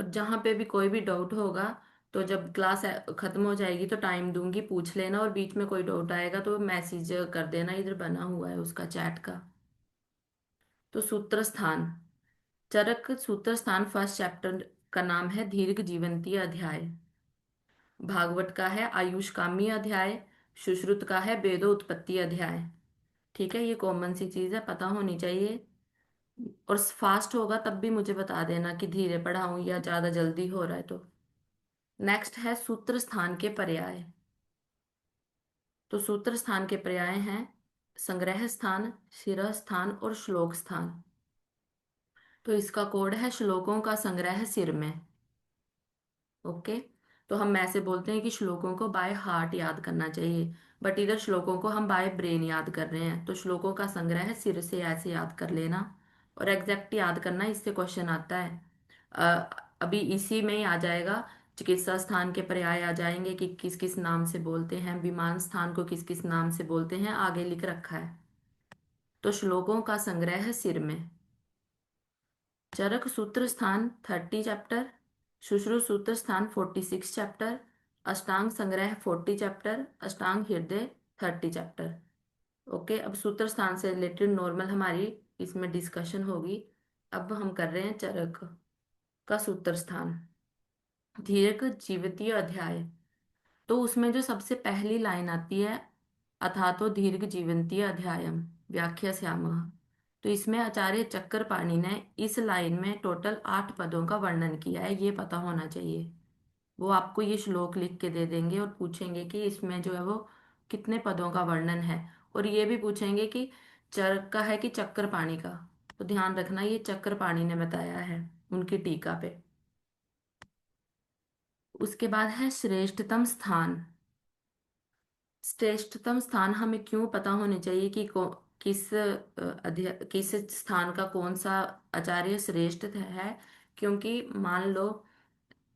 और जहाँ पे भी कोई भी डाउट होगा तो जब क्लास खत्म हो जाएगी तो टाइम दूंगी, पूछ लेना, और बीच में कोई डाउट आएगा तो मैसेज कर देना, इधर बना हुआ है उसका चैट का। तो सूत्र स्थान, चरक सूत्र स्थान फर्स्ट चैप्टर का नाम है दीर्घ जीवंती अध्याय। भागवत का है आयुष कामी अध्याय। सुश्रुत का है वेदो उत्पत्ति अध्याय। ठीक है, ये कॉमन सी चीज है, पता होनी चाहिए। और फास्ट होगा तब भी मुझे बता देना कि धीरे पढ़ाऊं या ज्यादा जल्दी हो रहा है तो। नेक्स्ट है सूत्र स्थान के पर्याय। तो सूत्र स्थान के पर्याय हैं संग्रह स्थान, शिरः स्थान और श्लोक स्थान। तो इसका कोड है श्लोकों का संग्रह सिर में। ओके। तो हम ऐसे बोलते हैं कि श्लोकों को बाय हार्ट याद करना चाहिए, बट इधर श्लोकों को हम बाय ब्रेन याद कर रहे हैं, तो श्लोकों का संग्रह सिर से ऐसे याद कर लेना। और एग्जैक्ट याद करना, इससे क्वेश्चन आता है। अ, अभी इसी में ही आ जाएगा। चिकित्सा स्थान के पर्याय आ जाएंगे कि किस किस नाम से बोलते हैं, विमान स्थान को किस किस नाम से बोलते हैं, आगे लिख रखा है। तो श्लोकों का संग्रह सिर में। चरक सूत्र स्थान 30 चैप्टर, सुश्रु सूत्र स्थान 46 चैप्टर, अष्टांग संग्रह 40 चैप्टर, अष्टांग हृदय 30 चैप्टर। ओके, अब सूत्र स्थान से रिलेटेड नॉर्मल हमारी इसमें डिस्कशन होगी। अब हम कर रहे हैं चरक का सूत्र स्थान दीर्घ जीवितीय अध्याय। तो उसमें जो सबसे पहली लाइन आती है, अथा तो दीर्घ जीवंतीय अध्यायम व्याख्या श्यामः। तो इसमें आचार्य चक्रपाणि ने इस लाइन में टोटल 8 पदों का वर्णन किया है, ये पता होना चाहिए। वो आपको ये श्लोक लिख के दे देंगे और पूछेंगे कि इसमें जो है वो कितने पदों का वर्णन है। और ये भी पूछेंगे कि चरक का है कि चक्रपाणि का। तो ध्यान रखना, ये चक्रपाणि ने बताया है उनकी टीका पे। उसके बाद है श्रेष्ठतम स्थान। श्रेष्ठतम स्थान हमें क्यों पता होने चाहिए कि किस स्थान का कौन सा आचार्य श्रेष्ठ है। क्योंकि मान लो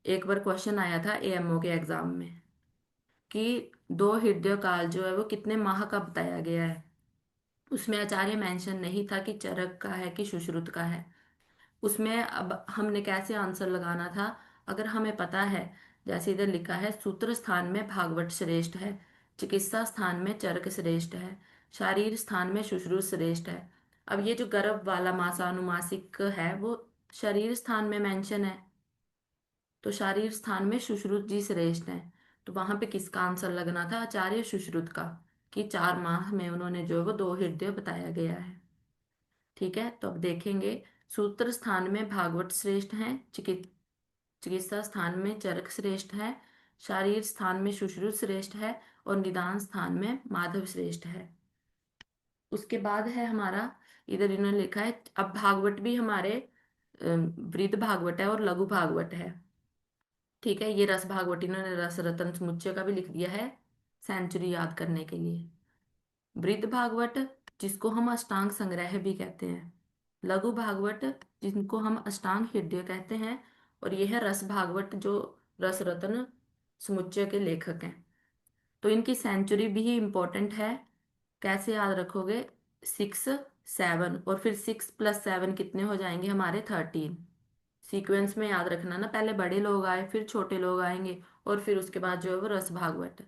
एक बार क्वेश्चन आया था एएमओ के एग्जाम में कि दो हृदय काल जो है वो कितने माह का बताया गया है। उसमें आचार्य मेंशन नहीं था कि चरक का है कि सुश्रुत का है। उसमें अब हमने कैसे आंसर लगाना था, अगर हमें पता है। जैसे इधर लिखा है सूत्र स्थान में भागवत श्रेष्ठ है, चिकित्सा स्थान में चरक श्रेष्ठ है, शारीर स्थान में सुश्रुत श्रेष्ठ है। अब ये जो गर्भ वाला मासानुमासिक है वो शरीर स्थान में मेंशन है, तो शारीर स्थान में सुश्रुत जी श्रेष्ठ हैं। तो वहां पे किसका आंसर लगना था, आचार्य सुश्रुत का, कि 4 माह में उन्होंने जो है वो दो हृदय बताया गया है। ठीक है, तो अब देखेंगे। सूत्र स्थान में भागवत श्रेष्ठ हैं, चिकित्सा स्थान में चरक श्रेष्ठ है, शारीर स्थान में सुश्रुत श्रेष्ठ है, और निदान स्थान में माधव श्रेष्ठ है। उसके बाद है हमारा, इधर इन्होंने लिखा है, अब भागवत भी हमारे वृद्ध भागवत है और लघु भागवत है। ठीक है, ये रस भागवत इन्होंने रस रत्न समुच्चय का भी लिख दिया है सेंचुरी याद करने के लिए। वृद्ध भागवत जिसको हम अष्टांग संग्रह भी कहते हैं, लघु भागवत जिनको हम अष्टांग हृदय कहते हैं, और यह है रस भागवत जो रस रत्न समुच्चय के लेखक हैं। तो इनकी सेंचुरी भी इम्पोर्टेंट है। कैसे याद रखोगे, 6 7, और फिर 6 + 7 कितने हो जाएंगे हमारे 13। सीक्वेंस में याद रखना ना, पहले बड़े लोग आए फिर छोटे लोग आएंगे, और फिर उसके बाद जो है वो रस भागवत।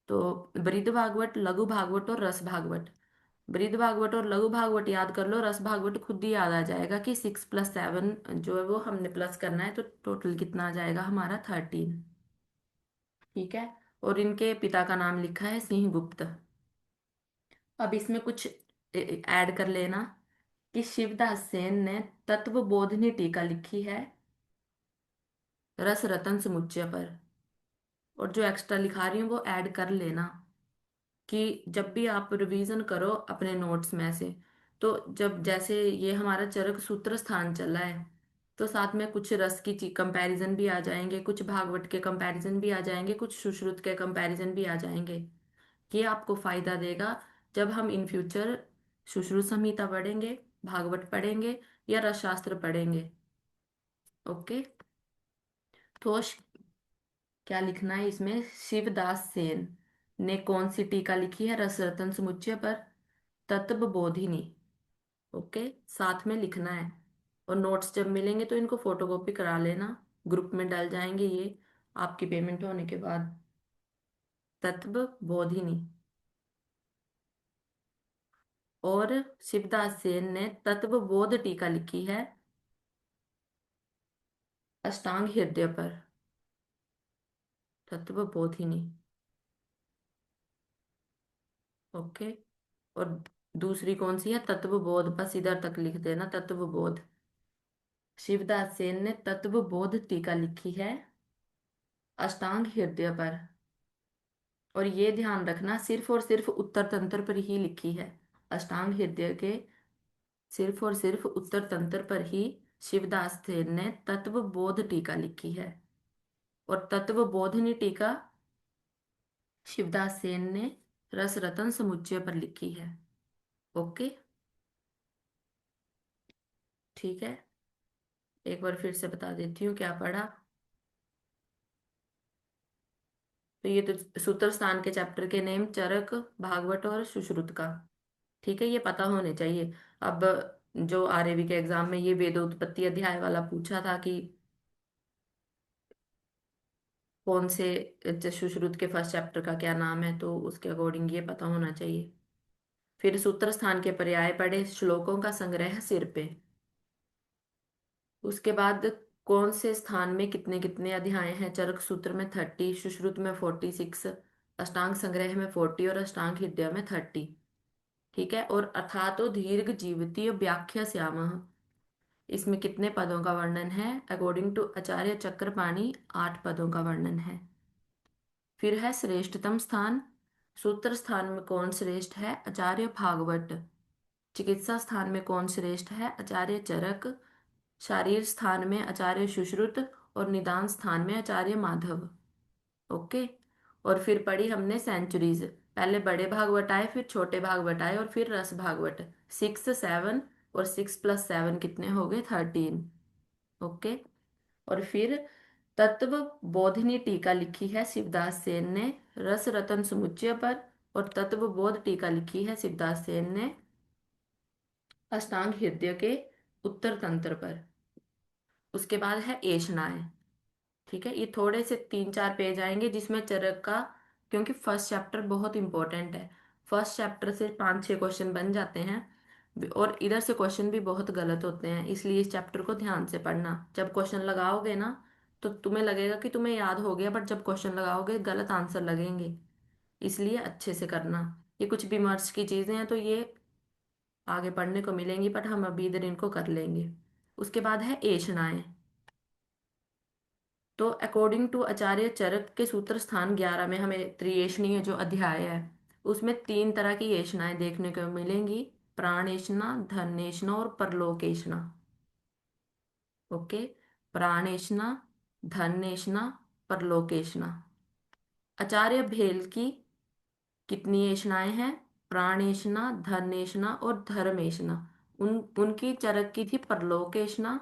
तो वृद्ध भागवत, लघु भागवत और रस भागवत। वृद्ध भागवत और लघु भागवत याद कर लो, रस भागवत खुद ही याद आ जाएगा कि 6 + 7 जो है वो हमने प्लस करना है, तो टोटल कितना आ जाएगा हमारा 13। ठीक है, और इनके पिता का नाम लिखा है सिंह गुप्त। अब इसमें कुछ ऐड कर लेना कि शिवदास सेन ने तत्व बोधनी टीका लिखी है रस रतन समुच्चय पर। और जो एक्स्ट्रा लिखा रही हूँ वो ऐड कर लेना कि जब भी आप रिवीजन करो अपने नोट्स में से, तो जब जैसे ये हमारा चरक सूत्र स्थान चला है, तो साथ में कुछ रस की कंपैरिजन भी आ जाएंगे, कुछ भागवत के कंपैरिजन भी आ जाएंगे, कुछ सुश्रुत के कंपैरिजन भी आ जाएंगे। ये आपको फायदा देगा जब हम इन फ्यूचर सुश्रुत संहिता पढ़ेंगे, भागवत पढ़ेंगे, या रस शास्त्र पढ़ेंगे। ओके। तो क्या लिखना है इसमें, शिवदास सेन ने कौन सी टीका लिखी है रस रत्न समुच्चय पर, तत्व बोधिनी। ओके, साथ में लिखना है। और नोट्स जब मिलेंगे तो इनको फोटोकॉपी करा लेना, ग्रुप में डल जाएंगे ये आपकी पेमेंट होने के बाद। तत्व बोधिनी। और शिवदास सेन ने तत्व बोध टीका लिखी है अष्टांग हृदय पर। तत्व बोधिनी। ओके। और दूसरी कौन सी है, तत्व बोध, बस इधर तक लिख देना तत्व बोध। शिवदास सेन ने तत्व बोध टीका लिखी है अष्टांग हृदय पर। और ये ध्यान रखना, सिर्फ और सिर्फ उत्तर तंत्र पर ही लिखी है। अष्टांग हृदय के सिर्फ और सिर्फ उत्तर तंत्र पर ही शिवदास सेन ने तत्व बोध टीका लिखी है। और तत्व बोधिनी टीका शिवदास सेन ने रस रतन समुच्चय पर लिखी है। ओके। ठीक है, एक बार फिर से बता देती हूँ क्या पढ़ा। तो ये तो सूत्र स्थान के चैप्टर के नेम चरक, भागवत और सुश्रुत का। ठीक है, ये पता होने चाहिए। अब जो आरएवी के एग्जाम में ये वेदोत्पत्ति अध्याय वाला पूछा था कि कौन से सुश्रुत के फर्स्ट चैप्टर का क्या नाम है, तो उसके अकॉर्डिंग ये पता होना चाहिए। फिर सूत्र स्थान के पर्याय पढ़े, श्लोकों का संग्रह सिर पे। उसके बाद कौन से स्थान में कितने कितने अध्याय हैं, चरक सूत्र में 30, सुश्रुत में 46, अष्टांग संग्रह में 40 और अष्टांग हृदय में 30। ठीक है। और अथातो दीर्घ जीवितीय व्याख्या श्यामः, इसमें कितने पदों का वर्णन है, अकॉर्डिंग टू आचार्य चक्रपाणि 8 पदों का वर्णन है। फिर है श्रेष्ठतम स्थान, सूत्र स्थान में कौन श्रेष्ठ है, आचार्य भागवत। चिकित्सा स्थान में कौन श्रेष्ठ है, आचार्य चरक। शारीर स्थान में आचार्य सुश्रुत। और निदान स्थान में आचार्य माधव। ओके। और फिर पढ़ी हमने सेंचुरीज, पहले बड़े भागवत आए, फिर छोटे भागवत आए, और फिर रस भागवत। 6, 7, और 6 + 7 कितने हो गए, 13। ओके। और फिर तत्व बोधिनी टीका लिखी है शिवदास सेन ने रस रतन समुच्चय पर। और तत्व बोध टीका लिखी है शिवदास सेन ने अष्टांग हृदय के उत्तर तंत्र पर। उसके बाद है एषणाएं। ठीक है, ये थोड़े से 3-4 पेज आएंगे जिसमें चरक का, क्योंकि फर्स्ट चैप्टर बहुत इंपॉर्टेंट है, फर्स्ट चैप्टर से 5-6 क्वेश्चन बन जाते हैं। और इधर से क्वेश्चन भी बहुत गलत होते हैं, इसलिए इस चैप्टर को ध्यान से पढ़ना। जब क्वेश्चन लगाओगे ना तो तुम्हें लगेगा कि तुम्हें याद हो गया, बट जब क्वेश्चन लगाओगे गलत आंसर लगेंगे, इसलिए अच्छे से करना। ये कुछ विमर्श की चीजें हैं तो ये आगे पढ़ने को मिलेंगी, बट हम अभी इधर इनको कर लेंगे। उसके बाद है एषणाएं। तो अकॉर्डिंग टू आचार्य चरक के सूत्र स्थान 11 में हमें त्रिएषणीय जो अध्याय है उसमें 3 तरह की एषणाएं देखने को मिलेंगी, प्राणेषणा, धनेषणा और परलोकेषणा। ओके। प्राणेषणा, धनेषणा, परलोकेषणा। आचार्य भेल की कितनी एषणाएं हैं, प्राणेषणा, धनेषणा और धर्मेषणा। उनकी चरक की थी परलोकेषणा,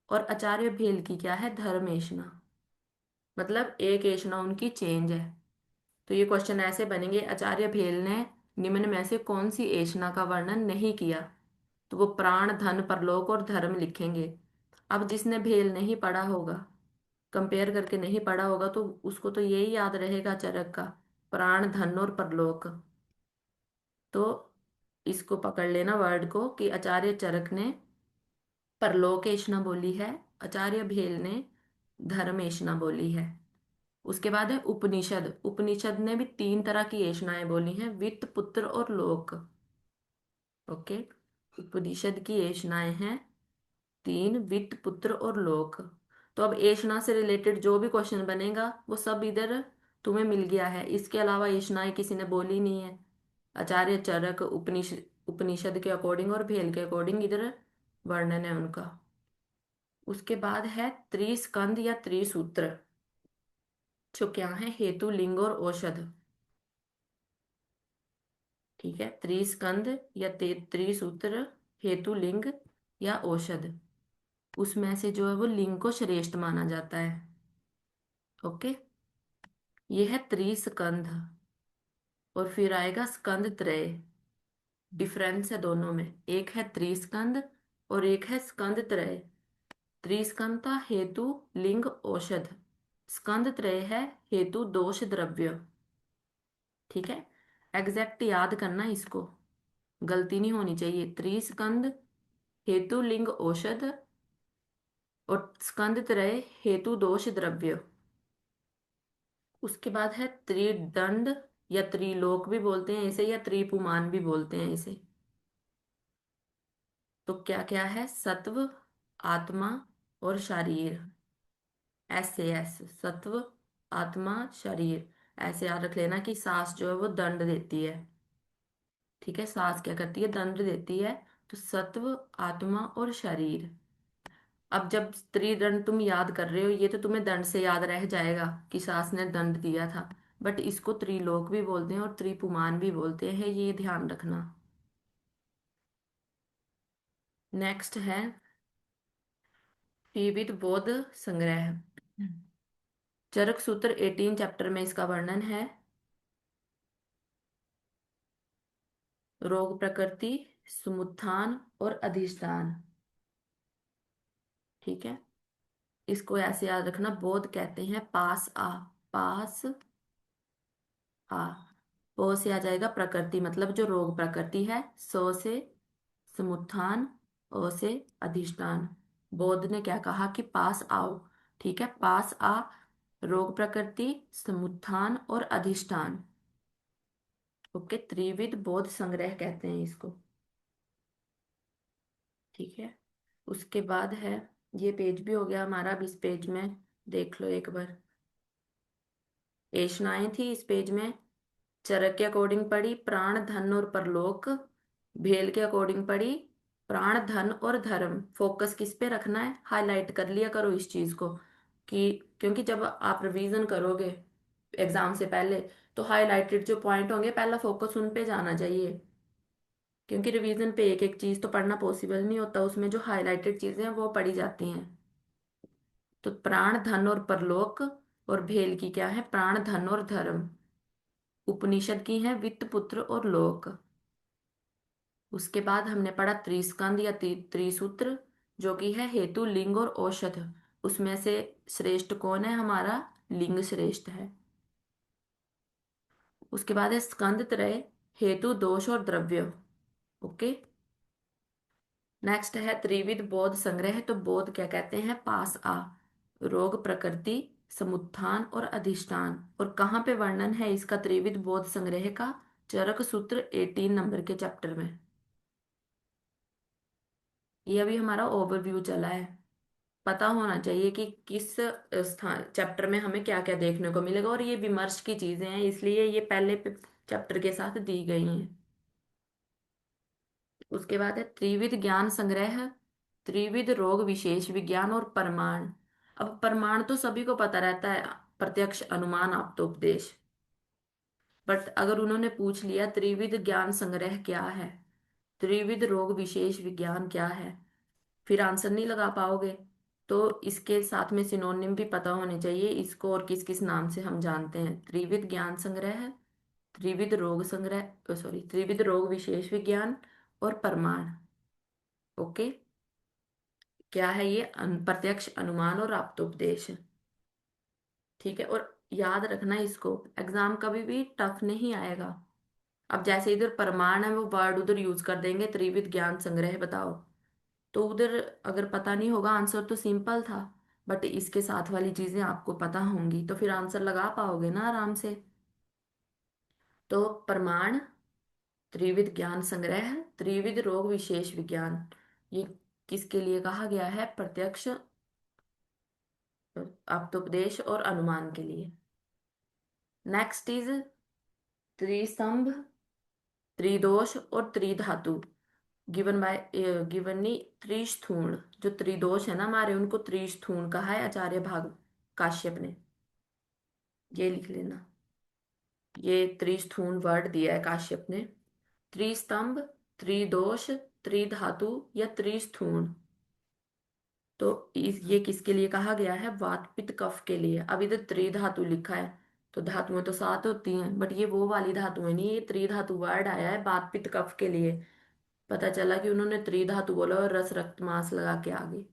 और आचार्य भेल की क्या है, धर्मेषणा। मतलब एक एषणा उनकी चेंज है। तो ये क्वेश्चन ऐसे बनेंगे, आचार्य भेल ने निम्न में से कौन सी एषणा का वर्णन नहीं किया, तो वो प्राण, धन, परलोक और धर्म लिखेंगे। अब जिसने भेल नहीं पढ़ा होगा, कंपेयर करके नहीं पढ़ा होगा, तो उसको तो यही याद रहेगा चरक का, प्राण, धन और परलोक। तो इसको पकड़ लेना वर्ड को, कि आचार्य चरक ने परलोकेशना बोली है, आचार्य भेल ने धर्मेशना बोली है। उसके बाद है उपनिषद। उपनिषद ने भी 3 तरह की एषणाएं बोली हैं, वित्त, पुत्र और लोक। ओके। उपनिषद की एषणाएं हैं 3, वित्त, पुत्र और लोक। तो अब एषणा से रिलेटेड जो भी क्वेश्चन बनेगा वो सब इधर तुम्हें मिल गया है, इसके अलावा एषणाएं किसी ने बोली नहीं है। आचार्य चरक उपनिषद उपनिषद के अकॉर्डिंग और भेल के अकॉर्डिंग इधर वर्णन है उनका। उसके बाद है त्रिस्कंद या त्रिसूत्र, जो क्या है, हेतु, लिंग और औषध। ठीक है, त्रिस्कंद या त्रिसूत्र, हेतु, लिंग या औषध। उसमें से जो है वो लिंग को श्रेष्ठ माना जाता है। ओके। ये है त्रिस्कंद। और फिर आएगा स्कंद त्रय। डिफरेंस है दोनों में, एक है त्रिस्कंद और एक है स्कंद त्रय। त्रिस्कंधता हेतु लिंग औषध, स्कंद त्रय है हेतु दोष द्रव्य। ठीक है, एग्जैक्ट याद करना इसको, गलती नहीं होनी चाहिए। त्रिस्कंद हेतु लिंग औषध और स्कंद त्रय हेतु दोष द्रव्य। उसके बाद है त्रिदंड या त्रिलोक भी बोलते हैं इसे, या त्रिपुमान भी बोलते हैं इसे। तो क्या क्या है? सत्व, आत्मा और शरीर। ऐसे ऐसे सत्व, आत्मा, शरीर, ऐसे याद रख लेना कि सांस जो है वो दंड देती है। ठीक है, सांस क्या करती है? दंड देती है। तो सत्व, आत्मा और शरीर। अब जब त्रिदंड तुम याद कर रहे हो, ये तो तुम्हें दंड से याद रह जाएगा कि सांस ने दंड दिया था, बट इसको त्रिलोक भी बोलते हैं और त्रिपुमान भी बोलते हैं, ये ध्यान रखना। नेक्स्ट है विविध बौद्ध संग्रह। चरक सूत्र 18 चैप्टर में इसका वर्णन है। रोग प्रकृति, समुत्थान और अधिष्ठान। ठीक है, इसको ऐसे याद रखना, बोध कहते हैं पास आ, पास आ। पो से आ जाएगा प्रकृति, मतलब जो रोग प्रकृति है। सो से समुत्थान, ओ से अधिष्ठान। बोध ने क्या कहा कि पास आओ। ठीक है, पास आ, रोग प्रकृति, समुत्थान और अधिष्ठान। ओके, त्रिविध बोध संग्रह कहते हैं इसको। ठीक है, उसके बाद है, ये पेज भी हो गया हमारा। अब इस पेज में देख लो एक बार, एशनाएं थी इस पेज में। चरक के अकॉर्डिंग पढ़ी प्राण धन और परलोक, भेल के अकॉर्डिंग पढ़ी प्राण धन और धर्म। फोकस किस पे रखना है? हाईलाइट कर लिया करो इस चीज को, कि क्योंकि जब आप रिवीजन करोगे एग्जाम से पहले, तो हाईलाइटेड जो पॉइंट होंगे पहला फोकस उन पे जाना चाहिए। क्योंकि रिवीजन पे एक एक चीज तो पढ़ना पॉसिबल नहीं होता, उसमें जो हाईलाइटेड चीजें हैं वो पढ़ी जाती हैं। तो प्राण धन और परलोक, और भेल की क्या है? प्राण धन और धर्म। उपनिषद की है वित्त पुत्र और लोक। उसके बाद हमने पढ़ा त्रिस्कंद या त्रिसूत्र, जो कि है हेतु लिंग और औषध। उसमें से श्रेष्ठ कौन है? हमारा लिंग श्रेष्ठ है। उसके बाद है स्कंद त्रय, हेतु दोष और द्रव्य। ओके, नेक्स्ट है त्रिविध बोध संग्रह। तो बोध क्या कहते हैं? पास आ, रोग प्रकृति, समुत्थान और अधिष्ठान। और कहाँ पे वर्णन है इसका त्रिविध बोध संग्रह का? चरक सूत्र 18 नंबर के चैप्टर में। ये अभी हमारा ओवरव्यू चला है। पता होना चाहिए कि किस स्थान चैप्टर में हमें क्या क्या देखने को मिलेगा, और ये विमर्श की चीजें हैं इसलिए ये पहले चैप्टर के साथ दी गई हैं। उसके बाद है त्रिविध ज्ञान संग्रह, त्रिविध रोग विशेष विज्ञान और प्रमाण। अब प्रमाण तो सभी को पता रहता है, प्रत्यक्ष, अनुमान, आप्तोपदेश। बट अगर उन्होंने पूछ लिया त्रिविध ज्ञान संग्रह क्या है, त्रिविध रोग विशेष विज्ञान क्या है, फिर आंसर नहीं लगा पाओगे। तो इसके साथ में सिनोनिम भी पता होने चाहिए, इसको और किस किस नाम से हम जानते हैं। त्रिविध ज्ञान संग्रह, त्रिविध रोग संग्रह, सॉरी, त्रिविध रोग विशेष विज्ञान और प्रमाण। ओके, क्या है ये? प्रत्यक्ष, अनुमान और आप्तोपदेश। ठीक है, और याद रखना इसको, एग्जाम कभी भी टफ नहीं आएगा। अब जैसे इधर प्रमाण है, वो वर्ड उधर यूज कर देंगे त्रिविध ज्ञान संग्रह बताओ, तो उधर अगर पता नहीं होगा, आंसर तो सिंपल था, बट इसके साथ वाली चीजें आपको पता होंगी तो फिर आंसर लगा पाओगे ना आराम से। तो प्रमाण, त्रिविध ज्ञान संग्रह, त्रिविध रोग विशेष विज्ञान, ये किसके लिए कहा गया है? प्रत्यक्ष, आप्तोपदेश और अनुमान के लिए। नेक्स्ट इज त्रिस्तंभ, त्रिदोष और त्रिधातु। गिवन बाय, गिवन नहीं, त्रिस्थूण। जो त्रिदोष है ना हमारे, उनको त्रिस्थूण कहा है आचार्य भाग काश्यप ने। ये लिख लेना, ये त्रिस्थूण वर्ड दिया है काश्यप ने। त्रिस्तंभ, त्रिदोष, त्रिधातु या त्रिस्थूण। तो ये किसके लिए कहा गया है? वात पित्त कफ के लिए। अब इधर त्रिधातु लिखा है, तो धातुएं तो सात होती हैं, बट ये वो वाली धातुएं नहीं, ये त्रिधातु वर्ड आया है वात पित्त कफ के लिए। पता चला कि उन्होंने त्रिधातु बोला और रस रक्त मांस लगा के आ गए।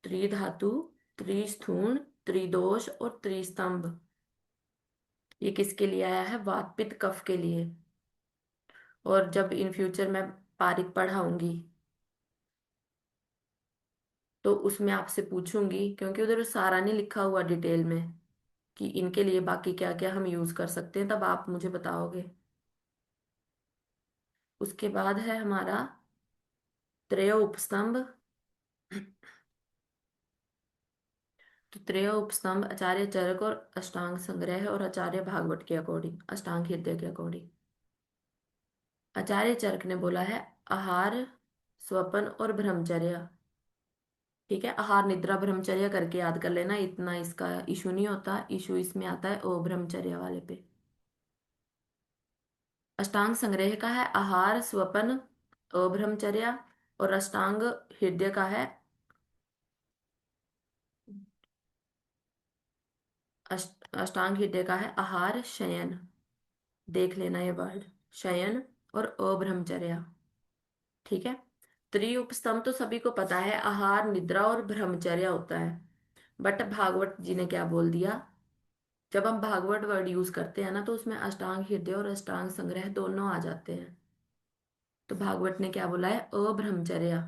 त्रिधातु, त्रिस्थूण, त्रिदोष और त्रिस्तंभ, ये किसके लिए आया है? वात पित्त कफ के लिए। और जब इन फ्यूचर मैं पारिक पढ़ाऊंगी तो उसमें आपसे पूछूंगी, क्योंकि उधर सारा नहीं लिखा हुआ डिटेल में कि इनके लिए बाकी क्या क्या हम यूज कर सकते हैं, तब आप मुझे बताओगे। उसके बाद है हमारा त्रय उपस्तंभ। तो त्रय उपस्तंभ आचार्य चरक और अष्टांग संग्रह और आचार्य भागवत के अकॉर्डिंग, अष्टांग हृदय के अकॉर्डिंग। आचार्य चरक ने बोला है आहार, स्वपन और ब्रह्मचर्य। ठीक है, आहार निद्रा ब्रह्मचर्य करके याद कर लेना, इतना इसका इशू नहीं होता। इशू इसमें आता है ओ ब्रह्मचर्य वाले पे। अष्टांग संग्रह का है आहार, स्वपन, अब्रह्मचर्य। और अष्टांग हृदय का है अष्टांग हृदय का है आहार, शयन। देख लेना ये वर्ड, शयन और अब्रह्मचर्य। ठीक है। त्रि उपस्तंभ तो सभी को पता है, आहार, निद्रा और ब्रह्मचर्य होता है। बट भागवत जी ने क्या बोल दिया? जब हम भागवत वर्ड यूज करते हैं ना, तो उसमें अष्टांग हृदय और अष्टांग संग्रह दोनों आ जाते हैं। तो भागवत ने क्या बोला है? अब्रह्मचर्य।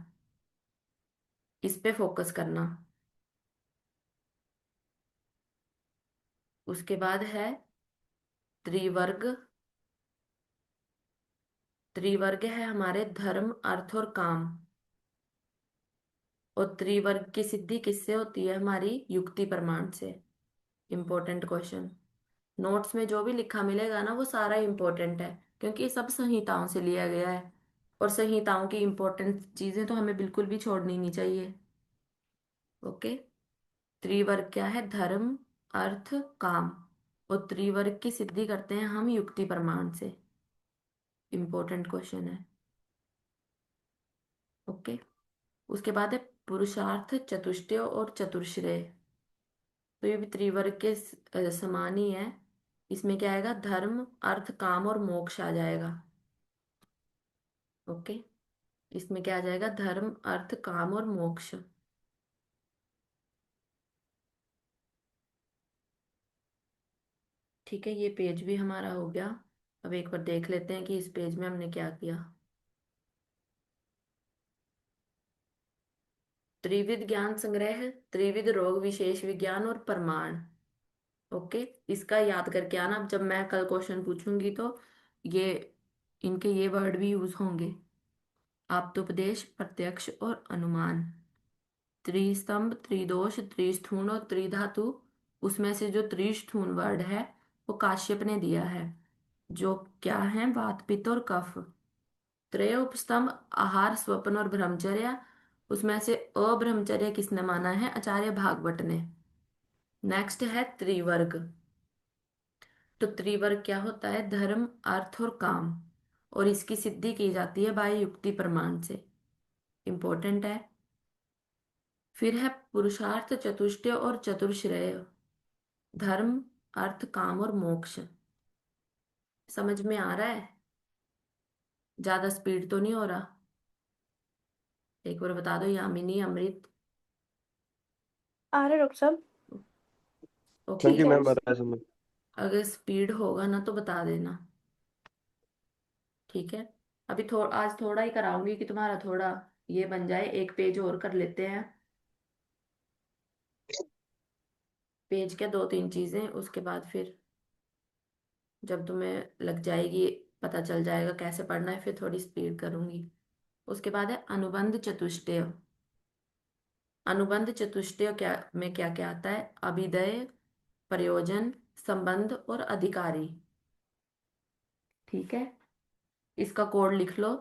इस पे फोकस करना। उसके बाद है त्रिवर्ग। त्रिवर्ग है हमारे धर्म, अर्थ और काम। और त्रिवर्ग की सिद्धि किससे होती है? हमारी युक्ति प्रमाण से। Important question. नोट्स में जो भी लिखा मिलेगा ना, वो सारा इंपॉर्टेंट है, क्योंकि ये सब संहिताओं से लिया गया है। और संहिताओं की इंपॉर्टेंट चीजें तो हमें बिल्कुल भी छोड़नी नहीं चाहिए। ओके। त्रिवर्ग क्या है? धर्म, अर्थ, काम। और त्रिवर्ग की सिद्धि करते हैं हम युक्ति प्रमाण से। इंपॉर्टेंट क्वेश्चन है। ओके। उसके बाद है पुरुषार्थ, चतुष्टय और चतुर्श्रेय। तो ये भी त्रिवर्ग के समान ही है। इसमें क्या आएगा? धर्म, अर्थ, काम और मोक्ष आ जाएगा। ओके। इसमें क्या आ जाएगा? धर्म, अर्थ, काम और मोक्ष। ठीक है, ये पेज भी हमारा हो गया। अब एक बार देख लेते हैं कि इस पेज में हमने क्या किया। त्रिविध ज्ञान संग्रह, त्रिविध रोग विशेष विज्ञान और प्रमाण। ओके। इसका याद करके आना, जब मैं कल क्वेश्चन पूछूंगी तो ये इनके ये वर्ड भी यूज होंगे। आप्तोपदेश, प्रत्यक्ष और अनुमान। त्रिस्तंभ, त्रिदोष, त्रिस्थूण और त्रिधातु। उसमें से जो त्रिस्थूण वर्ड है वो काश्यप ने दिया है, जो क्या है? वात, पित्त और कफ। त्रय उपस्तंभ आहार, स्वपन और ब्रह्मचर्य। उसमें से अब्रह्मचर्य किसने माना है? आचार्य भागवत ने। नेक्स्ट है त्रिवर्ग। तो त्रिवर्ग क्या होता है? धर्म, अर्थ और काम। और इसकी सिद्धि की जाती है बाय युक्ति प्रमाण से। इंपॉर्टेंट है। फिर है पुरुषार्थ, चतुष्टय और चतुर्श्रेय। धर्म, अर्थ, काम और मोक्ष। समझ में आ रहा है? ज्यादा स्पीड तो नहीं हो रहा? एक बार बता दो, यामिनी, अमृत। आ रहा है डॉक्टर साहब। ओके। हाँ ठीक जी है। मैम, बताया समझ। अगर स्पीड होगा ना तो बता देना। ठीक है। अभी आज थोड़ा ही कराऊंगी कि तुम्हारा थोड़ा ये बन जाए। एक पेज और कर लेते हैं। पेज क्या, दो तीन चीजें, उसके बाद फिर जब तुम्हें लग जाएगी, पता चल जाएगा कैसे पढ़ना है, फिर थोड़ी स्पीड करूंगी। उसके बाद है अनुबंध चतुष्टय। अनुबंध चतुष्टय क्या में क्या क्या आता है? अभिधेय, प्रयोजन, संबंध और अधिकारी। ठीक है। इसका कोड लिख लो।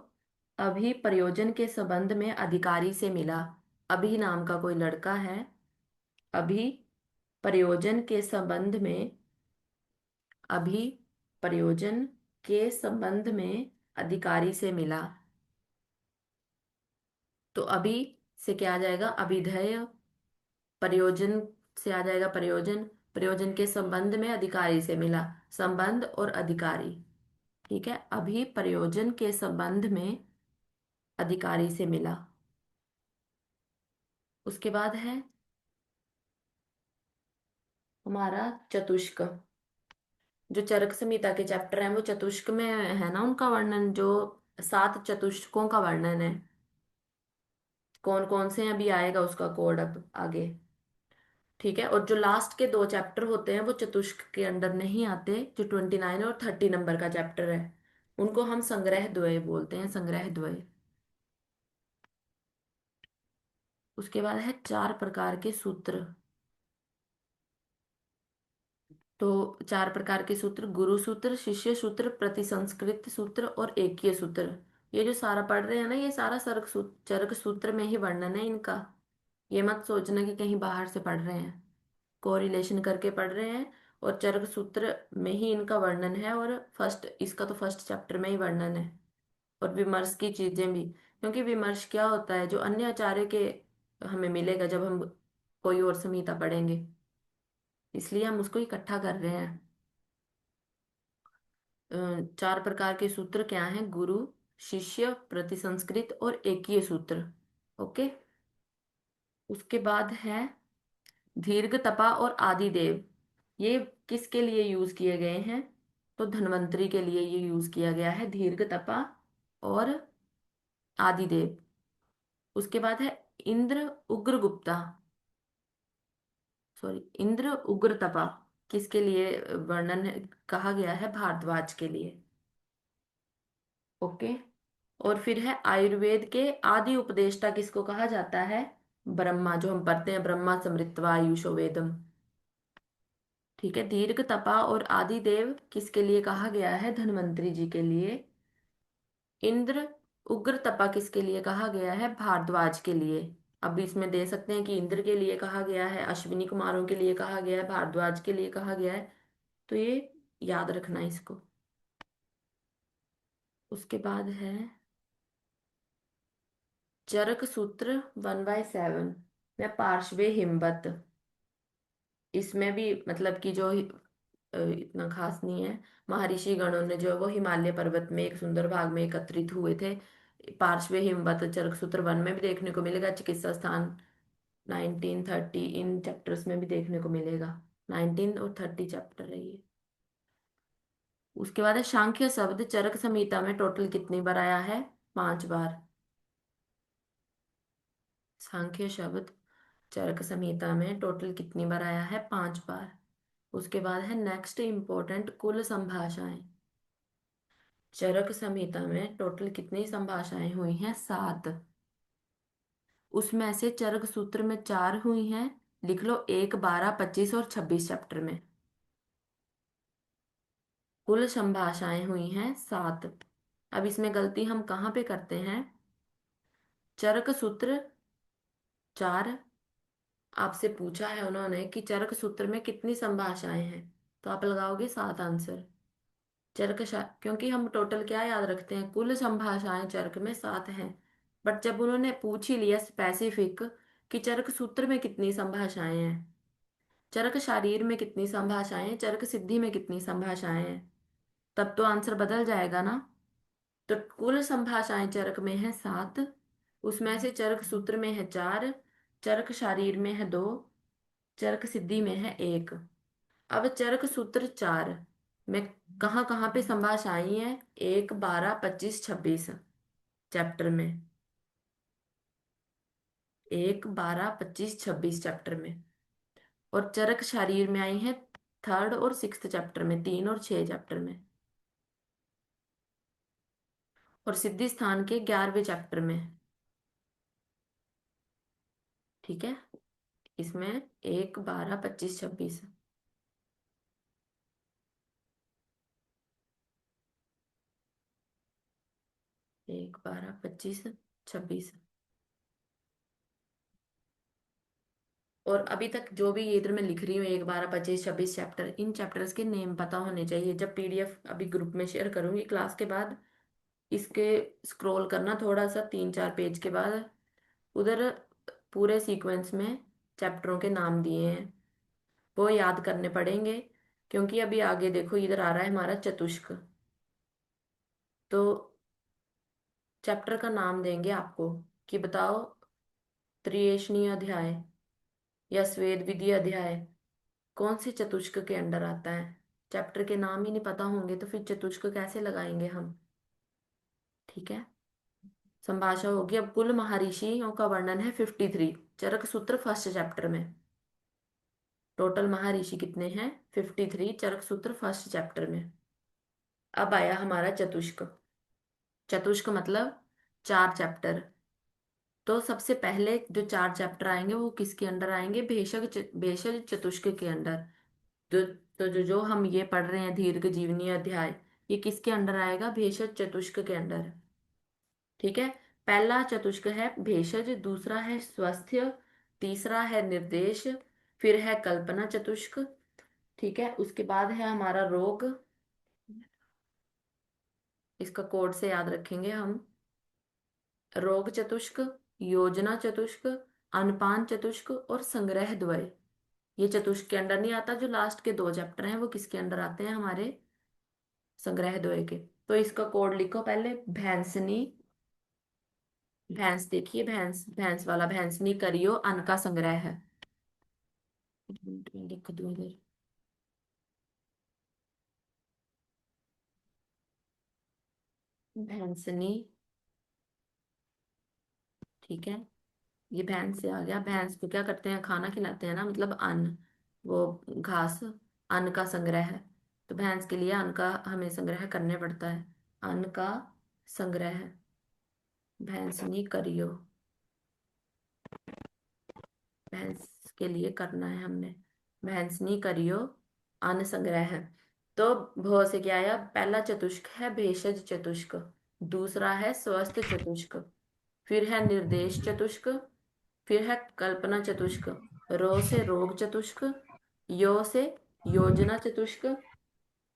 अभी प्रयोजन के संबंध में अधिकारी से मिला। अभी नाम का कोई लड़का है। अभी प्रयोजन के संबंध में, अभी प्रयोजन के संबंध में अधिकारी से मिला। तो अभी से क्या आ जाएगा? अभिधेय। प्रयोजन से आ जाएगा प्रयोजन। प्रयोजन के संबंध में अधिकारी से मिला, संबंध और अधिकारी। ठीक है। अभी प्रयोजन के संबंध में अधिकारी से मिला। उसके बाद है हमारा चतुष्क। जो चरक संहिता के चैप्टर हैं वो चतुष्क में है ना, उनका वर्णन जो 7 चतुष्कों का वर्णन है। कौन कौन से हैं अभी आएगा उसका कोड अब आगे। ठीक है, और जो लास्ट के 2 चैप्टर होते हैं वो चतुष्क के अंडर नहीं आते, जो 29 और 30 नंबर का चैप्टर है उनको हम संग्रह द्वय बोलते हैं, संग्रह द्वय। उसके बाद है 4 प्रकार के सूत्र। तो 4 प्रकार के सूत्र, गुरु सूत्र, शिष्य सूत्र, प्रतिसंस्कृत सूत्र और एककीय सूत्र। ये जो सारा पढ़ रहे हैं ना, ये सारा चरक सूत्र में ही वर्णन है इनका। ये मत सोचना कि कहीं बाहर से पढ़ रहे हैं, कोरिलेशन करके पढ़ रहे हैं। और चरक सूत्र में ही इनका वर्णन है, और फर्स्ट इसका तो फर्स्ट चैप्टर में ही वर्णन है। और विमर्श की चीजें भी, क्योंकि विमर्श क्या होता है जो अन्य आचार्य के हमें मिलेगा जब हम कोई और संहिता पढ़ेंगे, इसलिए हम उसको इकट्ठा कर रहे हैं। 4 प्रकार के सूत्र क्या हैं? गुरु, शिष्य, प्रतिसंस्कृत और एककीय सूत्र। ओके। उसके बाद है दीर्घ तपा और आदिदेव। ये किसके लिए यूज किए गए हैं? तो धन्वंतरी के लिए ये यूज किया गया है, दीर्घ तपा और आदिदेव। उसके बाद है इंद्र उग्र गुप्ता, सॉरी इंद्र उग्र तपा। किसके लिए कहा गया है? भारद्वाज के लिए। ओके। और फिर है आयुर्वेद के आदि उपदेष्टा किसको कहा जाता है? ब्रह्मा, जो हम पढ़ते हैं ब्रह्मा समृत्वा आयुषो वेदम। ठीक है, दीर्घ तपा और आदिदेव किसके लिए कहा गया है? धन्वंतरी जी के लिए। इंद्र उग्र तपा किसके लिए कहा गया है? भारद्वाज के लिए। अब इसमें दे सकते हैं कि इंद्र के लिए कहा गया है, अश्विनी कुमारों के लिए कहा गया है, भारद्वाज के लिए कहा गया है। तो ये याद रखना इसको। उसके बाद है चरक सूत्र 1/7 में पार्श्वे हिमवत। इसमें भी मतलब कि जो इतना खास नहीं है। महर्षि गणों ने जो है वो हिमालय पर्वत में एक सुंदर भाग में एकत्रित हुए थे। पार्श्व हिमवत चरक सूत्र 1 में भी देखने को मिलेगा, चिकित्सा स्थान 1930 इन चैप्टर्स में भी देखने को मिलेगा। 19 और 30 चैप्टर है ये। उसके बाद है सांख्य शब्द चरक संहिता में टोटल कितनी बार आया है? 5 बार। सांख्य शब्द चरक संहिता में टोटल कितनी बार आया है? 5 बार। उसके बाद है नेक्स्ट इंपॉर्टेंट कुल संभाषाएं। चरक संहिता में टोटल कितनी संभाषाएं हुई हैं? 7। उसमें से चरक सूत्र में 4 हुई हैं। लिख लो, 1, 12, 25 और 26 चैप्टर में कुल संभाषाएं हुई हैं 7। अब इसमें गलती हम कहाँ पे करते हैं? चरक सूत्र 4, आपसे पूछा है उन्होंने कि चरक सूत्र में कितनी संभाषाएं हैं, तो आप लगाओगे 7 आंसर। क्योंकि हम टोटल क्या याद रखते हैं? कुल संभाषाएं चरक में 7 हैं। बट जब उन्होंने पूछ ही लिया स्पेसिफिक कि चरक सूत्र में कितनी संभाषाएं हैं, चरक शारीर में कितनी संभाषाएं हैं, चरक सिद्धि में कितनी संभाषाएं हैं, तब तो आंसर बदल जाएगा ना। तो कुल संभाषाएं चरक में है 7। उसमें से चरक सूत्र में है 4, चरक शारीर में है 2, चरक सिद्धि में है 1। अब चरक सूत्र 4 में कहाँ कहाँ पे संभाषाएं हैं? 1, 12, 25, 26 चैप्टर में। 1, 12, 25, 26 चैप्टर में। और चरक शारीर में आई है 3rd और 6th चैप्टर में, 3 और 6 चैप्टर में। और सिद्धि स्थान के 11वें चैप्टर में। ठीक है, इसमें 1, 12, 25, 26। 1, 12, 25, 26। और अभी तक जो भी ये इधर मैं लिख रही हूँ 1, 12, 25, 26 चैप्टर, इन चैप्टर्स के नेम पता होने चाहिए। जब पीडीएफ अभी ग्रुप में शेयर करूंगी क्लास के बाद, इसके स्क्रॉल करना थोड़ा सा 3-4 पेज के बाद, उधर पूरे सीक्वेंस में चैप्टरों के नाम दिए हैं, वो याद करने पड़ेंगे। क्योंकि अभी आगे देखो इधर आ रहा है हमारा चतुष्क। तो चैप्टर का नाम देंगे आपको कि बताओ त्रिएशनीय अध्याय या स्वेद विधि अध्याय कौन से चतुष्क के अंडर आता है। चैप्टर के नाम ही नहीं पता होंगे तो फिर चतुष्क कैसे लगाएंगे हम। ठीक है। संभाषा होगी। अब कुल महर्षियों का वर्णन है 53 चरक सूत्र फर्स्ट चैप्टर में। टोटल महर्षि कितने हैं? 53 चरक सूत्र फर्स्ट चैप्टर में। अब आया हमारा चतुष्क। चतुष्क मतलब चार चैप्टर। तो सबसे पहले जो चार चैप्टर आएंगे वो किसके अंडर आएंगे? भेषज चतुष्क के अंडर। जो तो जो हम ये पढ़ रहे हैं दीर्घ जीवनी अध्याय, ये किसके अंडर आएगा? भेषज चतुष्क के अंडर। ठीक है। पहला चतुष्क है भेषज, दूसरा है स्वास्थ्य, तीसरा है निर्देश, फिर है कल्पना चतुष्क। ठीक है। उसके बाद है हमारा रोग। इसका कोड से याद रखेंगे हम। रोग चतुष्क, योजना चतुष्क, अनपान चतुष्क और संग्रह द्वय। ये चतुष्क के अंडर नहीं आता। जो लास्ट के दो चैप्टर हैं वो किसके अंडर आते हैं? हमारे संग्रह द्वय के। तो इसका कोड लिखो पहले। भैंसनी, भैंस देखिए, भैंस भैंस वाला, भैंसनी करियो अन्न का संग्रह है। एक मिनट में लिख दूं इधर। भैंसनी। ठीक है। ये भैंस से आ गया। भैंस को क्या करते हैं? खाना खिलाते हैं ना, मतलब अन्न, वो घास, अन्न का संग्रह है। तो भैंस के लिए अन्न का हमें संग्रह करने पड़ता है। अन्न का संग्रह भैंसनी करियो। भैंस के लिए करना है हमने। भैंसनी करियो अन्न संग्रह है। तो भौ से क्या आया? पहला चतुष्क है भेषज चतुष्क, दूसरा है स्वस्थ चतुष्क, फिर है निर्देश चतुष्क, फिर है कल्पना चतुष्क, रो से रोग चतुष्क, यो से योजना चतुष्क,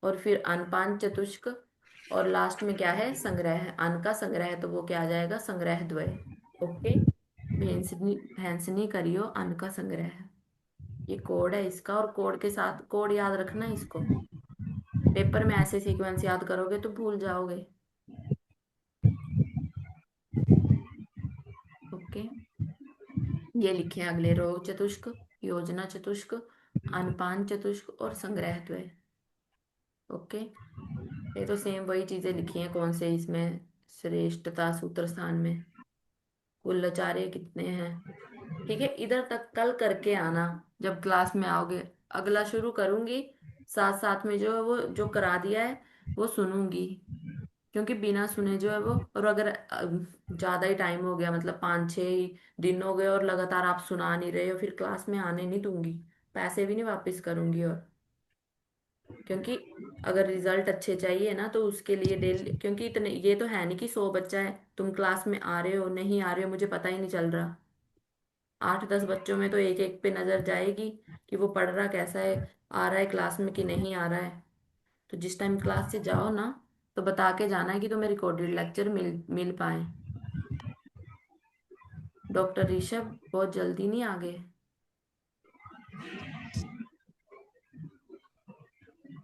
और फिर अनपान चतुष्क, और लास्ट में क्या है? संग्रह है, अन्न का संग्रह है, तो वो क्या आ जाएगा? संग्रह द्वय। ओके। भैंसनी भैंसनी करियो अन्न का संग्रह है। ये कोड है इसका, और कोड के साथ कोड याद रखना है इसको। पेपर में ऐसे सीक्वेंस याद करोगे तो भूल जाओगे। ओके। ये लिखे हैं अगले। रोग चतुष्क, योजना चतुष्क, अनपान चतुष्क और संग्रह द्वय। ओके। ये तो सेम वही चीजें लिखी हैं। कौन से इसमें श्रेष्ठता सूत्र स्थान में कुल आचार्य कितने हैं। ठीक है। इधर तक कल करके आना जब क्लास में आओगे। अगला शुरू करूंगी, साथ साथ में जो है वो जो करा दिया है वो सुनूंगी। क्योंकि बिना सुने जो है वो, और अगर ज्यादा ही टाइम हो गया, मतलब 5-6 ही दिन हो गए और लगातार आप सुना नहीं रहे हो, फिर क्लास में आने नहीं दूंगी। पैसे भी नहीं वापस करूंगी। और क्योंकि अगर रिजल्ट अच्छे चाहिए ना तो उसके लिए डेली, क्योंकि इतने ये तो है नहीं कि 100 बच्चा है, तुम क्लास में आ रहे हो नहीं आ रहे हो मुझे पता ही नहीं चल रहा। 8-10 बच्चों में तो एक एक पे नजर जाएगी कि वो पढ़ रहा कैसा है, आ रहा है क्लास में कि नहीं आ रहा है। तो जिस टाइम क्लास से जाओ ना, तो बता के जाना है कि तुम्हें रिकॉर्डेड लेक्चर मिल मिल पाए। डॉक्टर ऋषभ बहुत जल्दी नहीं आ गए।